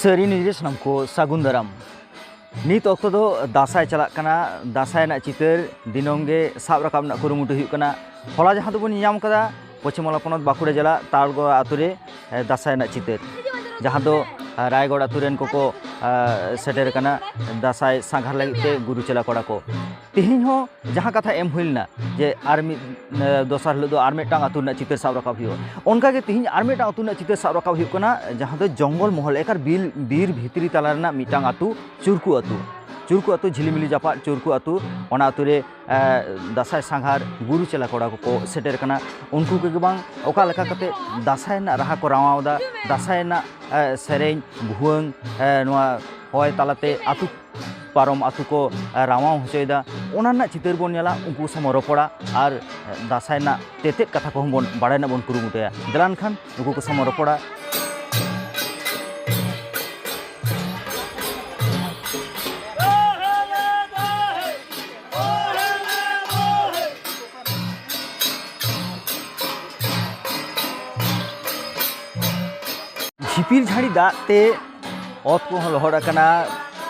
Seri ni jelas namko sagun daram. Ni tokto do dasai chalak kana, dasai nak citar dinongge sab rakam nak kurumutu huyuk kana. Hola jahan tu pun nyam kada Pachim Bangla Ponot Baঁকুড়া jela Targo ature dasai nak citar. Jahan do Raigod aturen koko seter kana dasai sanghar lagi te guru cela koda ko. Tihin ho jahan katha em huilna je army dosar hilo do army tang atur nak citar sab rakab huyuk. Onka ge tihin army tang atur nak citar sab rakab huyuk kana jahan do jongol mohol ekar bir bhitri tala rena mitang atu Curku atu. Curku atu Jhilimili Japat Curku atu ona ature dasai sanghar guru cela koda ko seter kana unku ke bang oka leka kate dasai na raha ko rawau da dasai na sereng buhuang noa hoy talate atu parom atu ko rawau hochoi da ona na chitar bon nyala unku samo ropoda ar dasai na tetet katha ko bon badai na bon kurumuteya delan khan unku ko samo ropoda झिपिर झाड़ी दाग ते ओत को लहर कना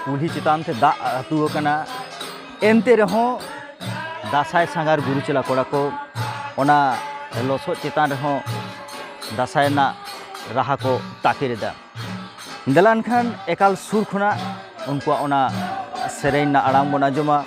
कुल्ही चितान ते दाग अतु कना एनते रहो दासाय सांगार गुरु चला कोड़ा को ओना लोसो चितान रहो दासाय ना राहा को ताकेरेदा दलान खान एकाल सुर खुना उनको ओना सेरेन ना आराम बना जमा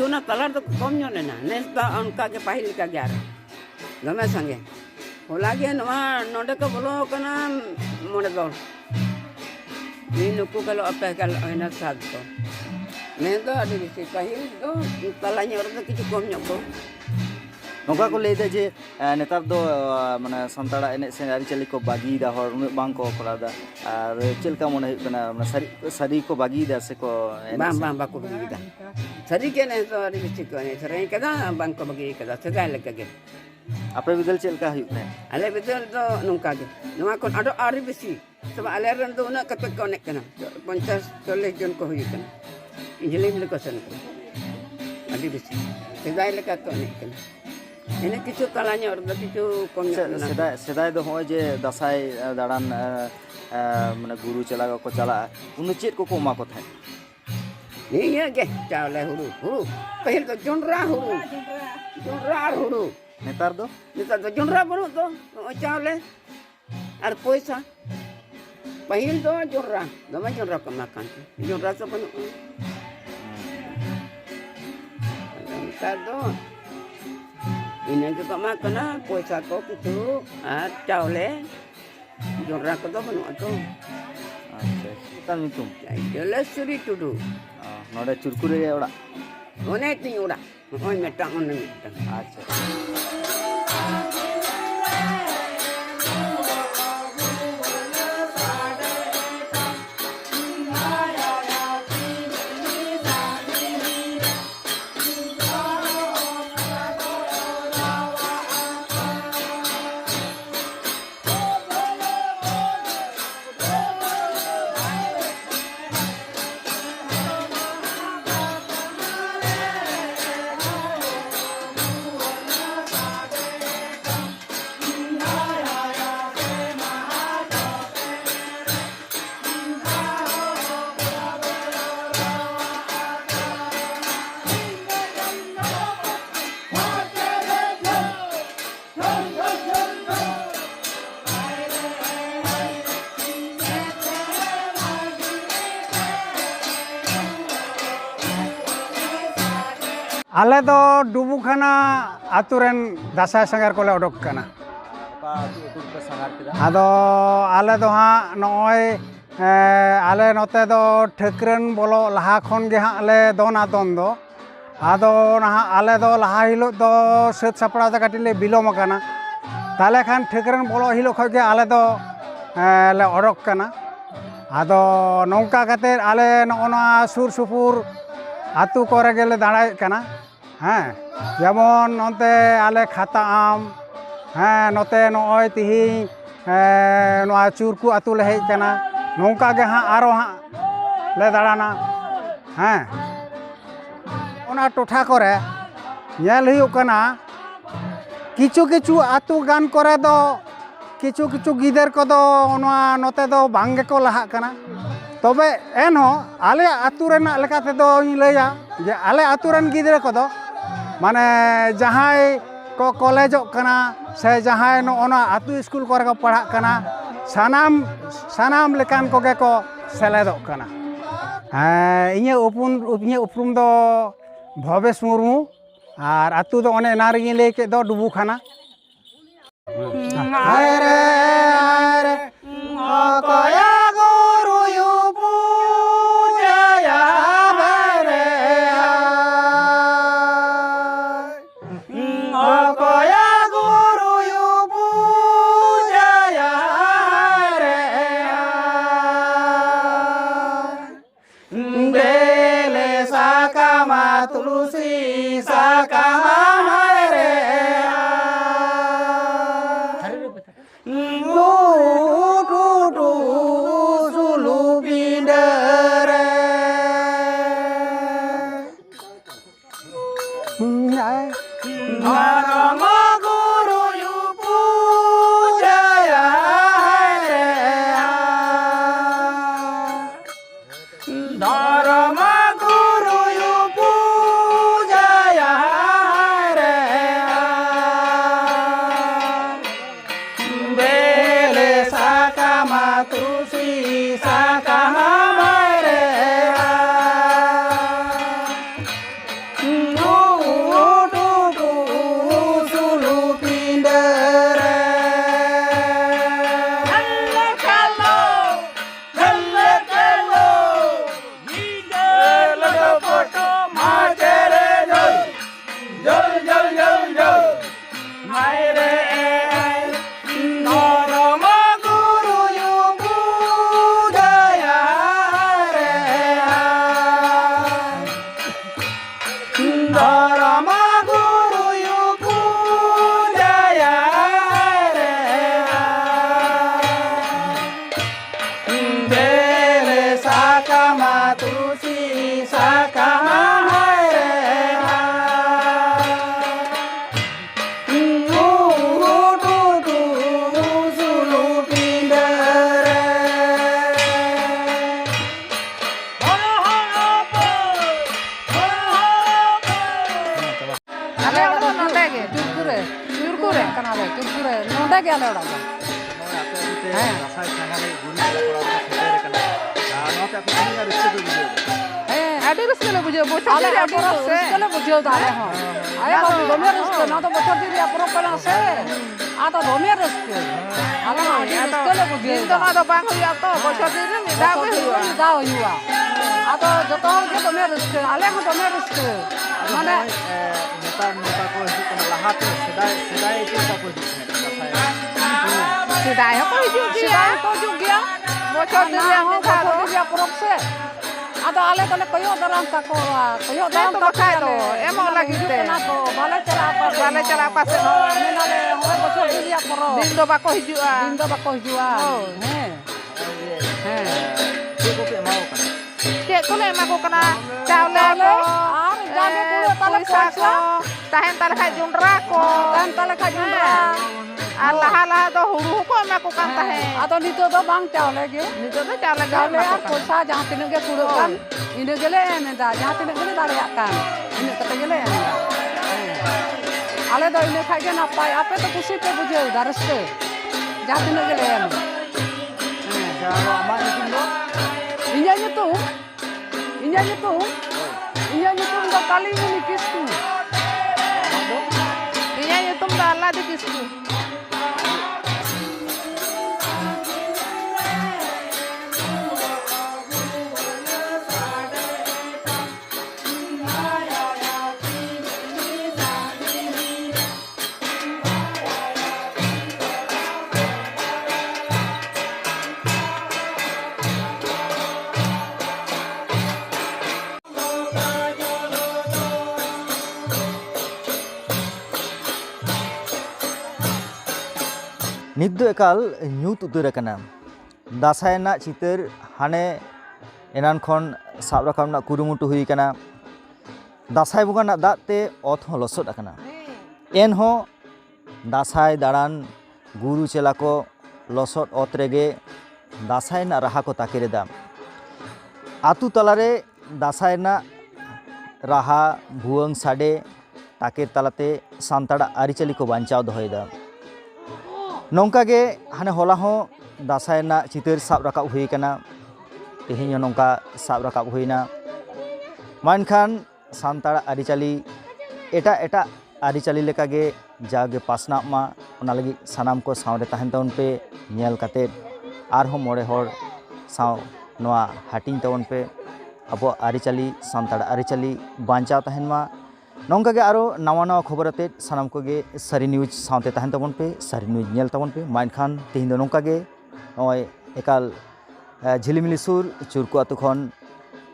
Cuna kalar tu komnya nena, nesta angka ke pahil ka gyara, game sange. Lagi nama node ke bolo kana mode dol. Ni nuku kalau apa kalau enak satu. Nenda ada di si pahil tu kalanya orang tu kicu komnya ko. नौका को लेते जे नेतार दो माने संताड़ा एने से आरी चली को बागी दा हर बांग को कोला दा और चिलका मन है कना सरी को बागी दा से को बांग बाको बागी दा सरी के ने तो आरी बिच को ने सरी कदा बांग को बागी कदा सदा लगा के आपे बिदल चिलका हुई ने ale betul tu nungka ke nungka kon ada ari besi sebab ale ran tu nak kata connect kana 50 40 jon ko huyu kana injilim le ko sen ari besi seda leka connect kana ini kicu kalanya orang kicu komnya sedai do hoy je dasai daran mane guru cela ko cala unu chet ko ma ko thai ni ya ke chale huru pahil to jonra huru netar do jonra banu to chale ar poisa pahil do jonra dama jonra ko makan jonra to banu netar do ini juga makan poisa ko kitu chale jonra ko do banu to acha tan mitum jelas suri tudu node curkure ya ora one ti ora oi metang one metang acha आले दो डुबुखाना आतुरेन दासाय संगार कोले ओडोक कना आदो आले दो हाँ नॉय आले नोते दो ठेकरन बोलो लहा खन गे हाँ आले दोना दोन दो आदो नहा आले दो लहा हिलो दो सेत सपड़ा दा काटिले बिलोम कना ताले खान ठेकरन बोलो हिलो खगे आले दो ले ओडोक कना आदो नौका काते आले नोना सुर सुपुर आतु कोरे गेले दाड़ाय कना हाँ जेमन नोते आले खाता आम हाँ नोते नॉय तिही नोआ चुरकु आतु ले हेज कना नौका गे हाँ आरो हाँ ले दाड़ाना हाँ ओना टोठा करे नेल हुयुग कना किचु किचु आतु गान करे दो किचु किचु गिदर को दो नोआ नोते दो बांगे को लहा कना तबे एनो आले आतु रेना लेकाते दो इन लैया जे आले आतु रेन गिदर को दो माने जहाय को कॉलेजों कना से जहाय नोना आतु स्कूल करे को पढ़ा कना सानाम लेकान को गे को सेलेदो कना इnye उपरुम दो भवेश मुर्मू और आतु दो ओने नारिये लेके दो डुबुखाना आरे आरे कोया गुरु you पूजया Hare Koya Guru you पूजया हरे बेले साकामा तुलसी साकामा हरे Atau ale kole koyo dalam kakoa, koyo dalam kakalo, emang lagi te. Bale cara apa sih? Menale hoi bocor dia poro. Dindo bako hijua. Kek kole mau kena caule ko. Jane kule tale ko. Tahan tale ka jundra ko. Allah do huru ko ma ko kan tahe. Atau nito do bang caule ge. Nito do caule ko sa jahan tinu ge puro kan. Ini gele emenda jahan tinu gele daleyakan. Ini kata gele emenda. Ale do ini khage napai ape to kusi pe bujeu daraste. Jahan tinu gele em. Kalau amak itu lo. Inya itu. Inya nyutum do Kalimuni Kisku. Inya nyutum do Aladi Kisku. ᱱᱤᱛ ᱫᱚ ᱮᱠᱟᱞ ᱧᱩᱛ ᱩᱛᱟᱹᱨ ᱟᱠᱟᱱᱟ ᱫᱟᱸᱥᱟᱭ ᱨᱮᱱᱟᱜ ᱪᱤᱛᱟᱹᱨ ᱦᱟᱱᱮ ᱮᱱᱟᱱ ᱠᱷᱚᱱ ᱥᱟᱵ ᱨᱟᱠᱟᱵ ᱨᱮᱱᱟᱜ ᱠᱩᱨᱩᱢᱩᱴᱩ ᱦᱩᱭ ᱟᱠᱟᱱᱟ ᱫᱟᱸᱥᱟᱭ ᱵᱚᱸᱜᱟ ᱨᱮᱱᱟᱜ ᱫᱟᱜ ᱛᱮ ᱚᱛ ᱦᱚᱸ ᱞᱚᱥᱚᱫ ᱟᱠᱟᱱᱟ ᱮᱱᱦᱚᱸ ᱫᱟᱸᱥᱟᱭ ᱫᱟᱬᱟᱱ ᱜᱩᱨᱩ ᱪᱮᱞᱟ ᱠᱚ ᱞᱚᱥᱚᱫ ᱚᱛ ᱨᱮᱜᱮ ᱫᱟᱸᱥᱟᱭ ᱨᱮᱱᱟᱜ ᱨᱟᱦᱟ ᱠᱚ ᱛᱟᱠᱮᱨ ᱮᱫᱟ ᱟᱛᱳ ᱛᱟᱞᱟᱨᱮ ᱫᱟᱸᱥᱟᱭ ᱨᱮᱱᱟᱜ ᱨᱟᱦᱟ ᱵᱷᱩᱣᱟᱹᱝ ᱥᱟᱰᱮ ᱛᱟᱠᱮᱨ ᱛᱟᱞᱟᱛᱮ ᱥᱟᱱᱛᱟᱲᱟᱜ ᱟᱹᱨᱤᱪᱟᱹᱞᱤ ᱠᱚ ᱵᱟᱧᱪᱟᱣ ᱫᱚᱦᱚᱭᱮᱫᱟ नौका गे हाने होला हो दासाय ना चितर साब राकाब हुई कना तेहिं नौका साब राकाब हुईना मानखान सान्ताड़ आरिचाली एटा एटा आरिचाली लेका गे जागे पासना मा ओना लगी सानाम को सावरे तहन तवन पे नेल काते आरहो मोड़े हर साव नोआ हाटिंग तवन पे अब आरिचाली सान्ताड़ आरिचाली बांचाव तहन मा नौका गे आरो नवा नवा खबर आते सानाम को गे सारी न्यूज सावते तहन तबन पे सारी न्यूज नेल तबन पे मानखान तेहिं दो नौका गे नय एकाल झिलिमिली सुर चुरकु आतु खन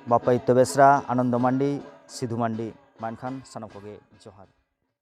बापाई तबेसरा आनंद मांडी सिधु मांडी मानखान सानाम को गे जोहार।